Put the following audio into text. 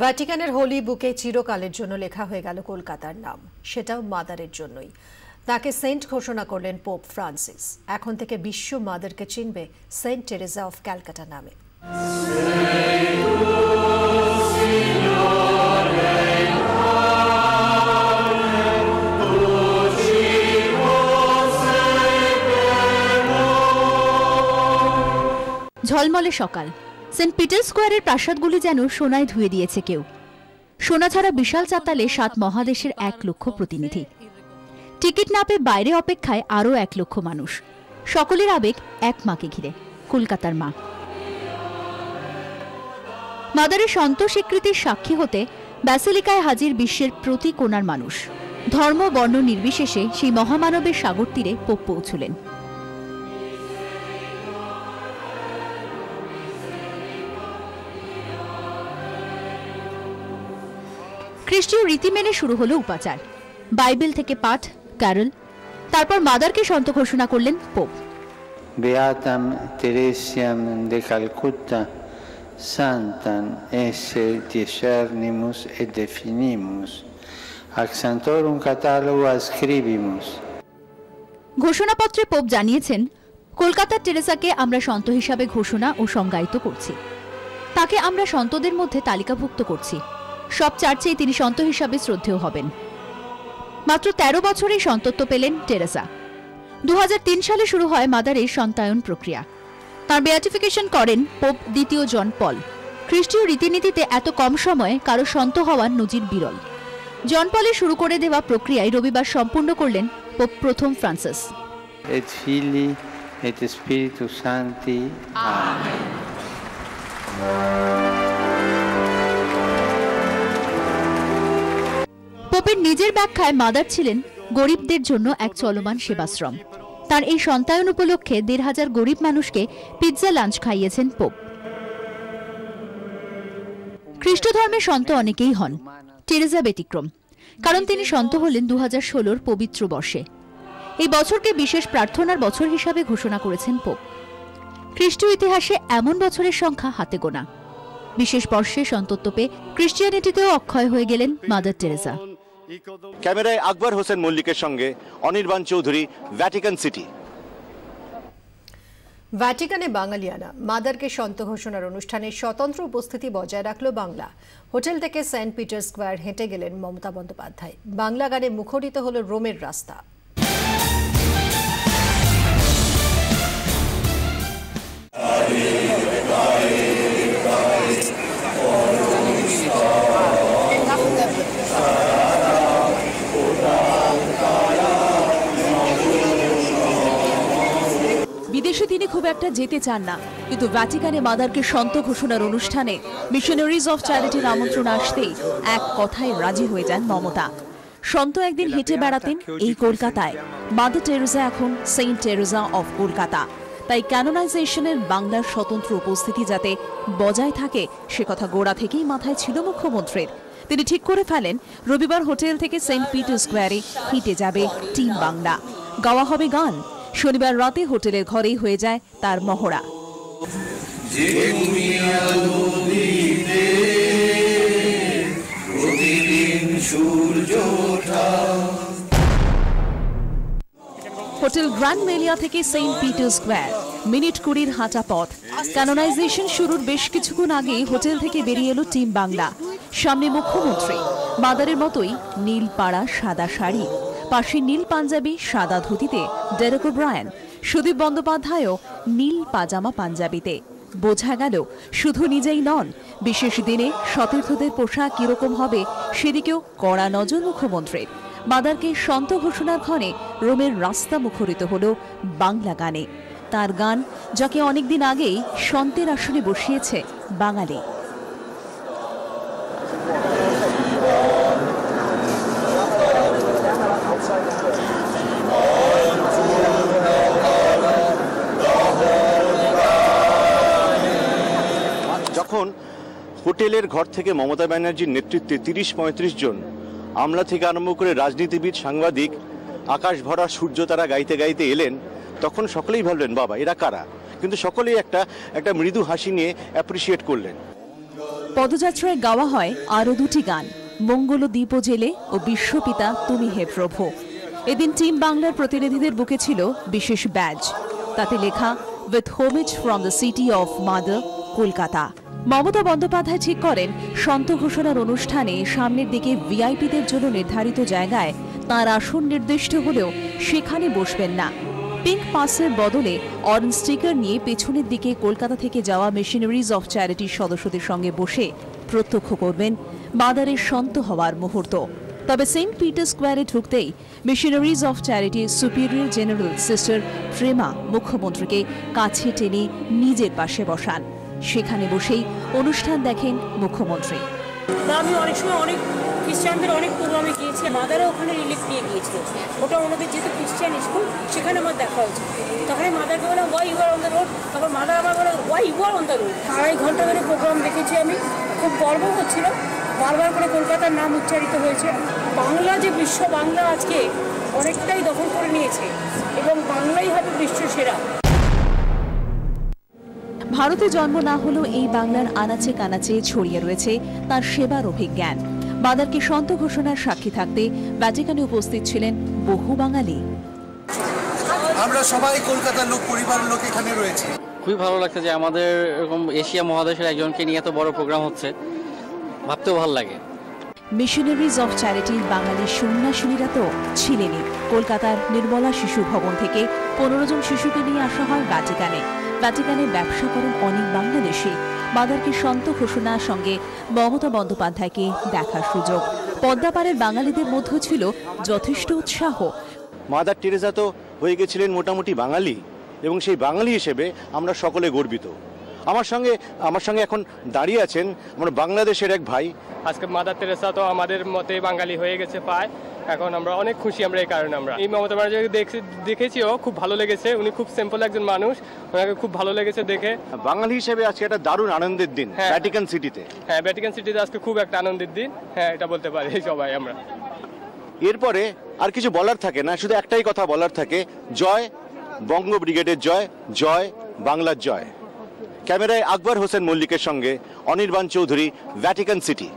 ভ্যাটিকানের হোলি বুকে চিরকালের জন্য লেখা হয়ে গেল কলকাতার নাম, সেটাও মাদারের জন্যই। তাকে সেন্ট ঘোষণা করলেন পোপ ফ্রান্সিস। এখন থেকে বিশ্ব মাদারকে চিনবে সেন্ট টেরেজা অফ ক্যালকাটা নামে। ঝলমলে সকাল। সেন্ট পিটার স্কোয়ারের প্রাসাদগুলি যেন সোনায় ধুয়ে দিয়েছে কেউ। সোনা ছাড়া বিশাল চাতালে 7 মহাদেশের 1 লক্ষ প্রতিনিধি। টিকিট না পেয়ে বাইরে অপেক্ষায় আরও 1 লক্ষ মানুষ। সকলের আবেগ এক মাকে ঘিরে, কলকাতার মা। মাদারের সন্ত স্বীকৃতির সাক্ষী হতে ব্যাসিলিকায় হাজির বিশ্বের প্রতি কোণার মানুষ। ধর্ম বর্ণ নির্বিশেষে সেই মহামানবের সাগর তীরে পোপ পৌঁছলেন। খ্রিস্টীয় রীতি মেনে শুরু হলো উপাচার, বাইবেল থেকে পাঠ, ক্যারল। তারপর মাদারকে সন্ত ঘোষণা করলেন pope. Beatam Teresiam de Calcutta, Santam esse discernimus et definimus, ac sanctorum catalogo ascribimus. ঘোষণাপত্রে পোপ জানিয়েছেন, কলকাতার টেরেসাকে আমরা সন্ত হিসাবে ঘোষণা ও সংজ্ঞায়িত করছি। তাকে আমরা সন্তদের মধ্যে তালিকাভুক্ত করছি। সব চার্চেই তিনি সন্ত হিসাবে শ্রদ্ধেয় হবেন। মাত্র 13 বছরেই সন্তত্ব পেলেন টেরেসা। 2003 সালে শুরু হয় মাদারের সন্তায়ন প্রক্রিয়া। তার বেয়াটিফিকেশন করেন পোপ দ্বিতীয় জন পল। খ্রিস্টীয় রীতিনীতিতে এত কম সময়ে কারো সন্ত হওয়ার নজির বিরল। জন পলে শুরু করে দেওয়া প্রক্রিয়ায় রবিবার সম্পূর্ণ করলেন পোপ প্রথম Francis. Et Filii et Spiritus Sancti. Amen. পোপের নিজের ব্যাখ্যায় মাদার ছিলেন গরিবদের জন্য এক চলমান সেবাশ্রম। তার এই সন্তায়ন উপলক্ষে 1,500 গরিব মানুষকে পিৎজা লাঞ্চ খাইয়েছেন পোপ। খ্রিস্ট ধর্মের সন্ত অনেকেই হন, টেরেজা ব্যতিক্রম, কারণ তিনি সন্ত হলেন 2016 পবিত্র বর্ষে। এই বছরকে বিশেষ প্রার্থনার বছর হিসাবে ঘোষণা করেছেন পোপ। খ্রিস্টীয় ইতিহাসে এমন বছরের সংখ্যা হাতে গোনা। বিশেষ বর্ষে সন্তত্ব পেয়ে ক্রিশ্চিয়ানিটিতেও অক্ষয় হয়ে গেলেন মাদার টেরেসা। ক্যামেরায় আকবর হোসেন মল্লিকের সঙ্গে অনির্বাণ চৌধুরী, ভ্যাটিকান সিটি। ভ্যাটিকানে বাঙালিয়ানা মাদারকে সন্ত ঘোষণার অনুষ্ঠানে স্বতন্ত্র উপস্থিতি বজায় রাখল বাংলা। হোটেল থেকে সেন্ট পিটার স্কোয়ার হেঁটে গেলেন মমতা বন্দ্যোপাধ্যায়। বাংলা গানে মুখরিত হল রোমের রাস্তা। বিদেশে তিনি খুব একটা যেতে চান না, কিন্তু ভ্যাটিকানে মাদারকে সন্ত ঘোষণার অনুষ্ঠানে মিশনারিজ অফ চ্যারিটির আমন্ত্রণ আসতেই এক কথায় রাজি হয়ে যান মমতা। সন্ত একদিন হেঁটে বেড়াতেন এই কলকাতায়। মাদার টেরেসা এখন সেন্ট টেরেসা অফ কলকাতা। তাই ক্যানোনাইজেশনের বাংলার স্বতন্ত্র উপস্থিতি যাতে বজায় থাকে সে কথা গোড়া থেকেই মাথায় ছিল মুখ্যমন্ত্রীর। তিনি ঠিক করে ফেলেন রবিবার হোটেল থেকে সেন্ট পিটার স্কোয়ারে হেঁটে যাবে টিম বাংলা। গাওয়া হবে গান। শনিবার রাতে হোটেলের ঘরেই হয়ে যায় তার মহড়া। হোটেল গ্র্যান্ড মেলিয়া থেকে সেন্ট পিটার স্কোয়ার মিনিট 20 হাঁটা পথ। ক্যানোনাইজেশন শুরুর বেশ কিছুক্ষণ আগেই হোটেল থেকে বেরিয়ে এলো টিম বাংলা। সামনে মুখ্যমন্ত্রী, মাদারের মতোই নীল পাড়া সাদা শাড়ি, পাশে নীল পাঞ্জাবি সাদা ধুতিতে ডেরেক ওব্রায়ান, সুদীপ বন্দ্যোপাধ্যায়ও নীল পাজামা পাঞ্জাবিতে। বোঝা গেল শুধু নিজেই নন, বিশেষ দিনে সতীর্থদের পোশাক কিরকম হবে সেদিকেও কড়া নজর মুখ্যমন্ত্রীর। মাদারকে সন্ত ঘোষণার ক্ষণে রোমের রাস্তা মুখরিত হল বাংলা গানে। তার গান, যাকে অনেকদিন আগেই সন্তের আসনে বসিয়েছে বাঙালি। যখন হোটেলের ঘর থেকে মমতা ব্যানার্জির নেতৃত্বে 30-35 জন আমলা থেকে আরম্ভ করে রাজনীতিবিদ, সাংবাদিক আকাশ ভরা সূর্য তারা গাইতে গাইতে এলেন, তখন সকলেই ভাবলেন বাবা এরা কারা, কিন্তু সকলেই একটা মৃদু হাসি নিয়ে অ্যাপ্রিসিয়েট করলেন। পদযাত্রায় গাওয়া হয় আরও দুটি গান, মঙ্গল দ্বীপ জেলে ও বিশ্বপিতা তুমি হে প্রভু। এদিন টিম বাংলার প্রতিনিধিদের বুকে ছিল বিশেষ ব্যাজ, তাতে লেখা with homage from the city of mother Kolkata. Mamata Bandyopadhyay ঠিক করেন সন্ত ঘোষণার অনুষ্ঠানে সামনের দিকে ভিআইপিদের জন্য নির্ধারিত জায়গায় তাঁর আসন নির্দিষ্ট হলেও সেখানে বসবেন না। পিঙ্ক পাসের বদলে অরেঞ্জ স্টিকার নিয়ে পেছনের দিকে কলকাতা থেকে যাওয়া মিশনারিজ অফ চ্যারিটির সদস্যদের সঙ্গে বসে প্রত্যক্ষ করবেন মাদারের সন্ত হওয়ার মুহূর্ত। তবে সেন্ট পিটার স্কোয়ারে ঢুকতেই মিশনারিজ অফ চ্যারিটির সুপিরিয়র জেনারেল সিস্টার প্রেমা মুখ্যমন্ত্রীকে কাছে টেনে নিজের পাশে বসান। সেখানে বসেই অনুষ্ঠান দেখেন মুখ্যমন্ত্রী। আমি অনেক সময় অনেক খ্রিস্টানদের অনেক প্রোগ্রামে গিয়েছি, মাদারও ওখানে রিলিফ নিয়ে গিয়েছিল। ওটা ওনাদের যেহেতু খ্রিস্টান স্কুল, সেখানে আমার দেখা হয়েছে। তখন মাদারকে বলে why you are on the road, তারপর মাদার আমার বলে why you are on the road. 2.5 ঘন্টা ধরে প্রোগ্রাম দেখেছি আমি, খুব গর্ব হচ্ছিল। বারবার করে কলকাতার নাম উচ্চারিত হয়েছে। বাংলা যে বিশ্ব বাংলা আজকে অনেকটাই দখল করে নিয়েছে এবং বাংলাই হবে বিশ্ব সেরা। ভারতে জন্ম না হলেও এই বাংলার আনাচে কানাচে ছড়িয়ে রয়েছে তার সেবার অভিজ্ঞান। মাদারকে সন্ত ঘোষণার সাক্ষী থাকতে ভ্যাটিকানে উপস্থিত ছিলেন বহু বাঙালি। আমরা সবাই কলকাতার লোক, পরিবারের লোক এখানে রয়েছে। খুবই ভালো লাগছে যে আমাদের এরকম এশিয়া মহাদেশের একজনকে নিয়ে এত বড় প্রোগ্রাম হচ্ছে, ভাবতেও ভালো লাগে। মিশনারিজ অফ চ্যারিটির বাঙালি সন্ন্যাসিনীরা তো ছিলেনই। কলকাতার নির্মলা শিশু ভবন থেকে 15 জন শিশুকে নিয়ে আসা হয় ভ্যাটিকানে। ভ্যাটিকানে ব্যবসা করেন অনেক বাংলাদেশি। মাদারকে সন্ত ঘোষণার সঙ্গে মমতা বন্দ্যোপাধ্যায়কে দেখার সুযোগ। পদ্মাপাড়ের বাঙালিদের মধ্যে ছিল যথেষ্ট উৎসাহ। মাদার টেরেসা তো হয়ে গেছিলেন মোটামুটি বাঙালি, এবং সেই বাঙালি হিসেবে আমরা সকলে গর্বিত। আমার সঙ্গে এখন দাঁড়িয়ে আছেন আমার বাংলাদেশের এক ভাই। আজকে মাদার টেরেসা তো আমাদের মতে বাঙালি হয়ে গেছে পায়, এখন আমরা অনেক খুশি। আমরা এই কারণে আমরা এই মমতা ব্যানার্জিকে দেখেছিও, খুব ভালো লেগেছে। উনি খুব সিম্পল একজন মানুষ, ওনাকে খুব ভালো লেগেছে দেখে। বাঙালি হিসেবে আজকে একটা দারুণ আনন্দের দিন ভ্যাটিকান সিটিতে। হ্যাঁ, ভ্যাটিকান সিটিতে আজকে খুব একটা আনন্দের দিন, হ্যাঁ এটা বলতে পারি সবাই আমরা। এরপরে আর কিছু বলার থাকে না, শুধু একটাই কথা বলার থাকে, জয় বঙ্গ ব্রিগেডের জয়, জয় বাংলার জয়। ক্যামেরায় আকবর হোসেন মল্লিকের সঙ্গে অনির্বাণ চৌধুরী, ভ্যাটিকান সিটি।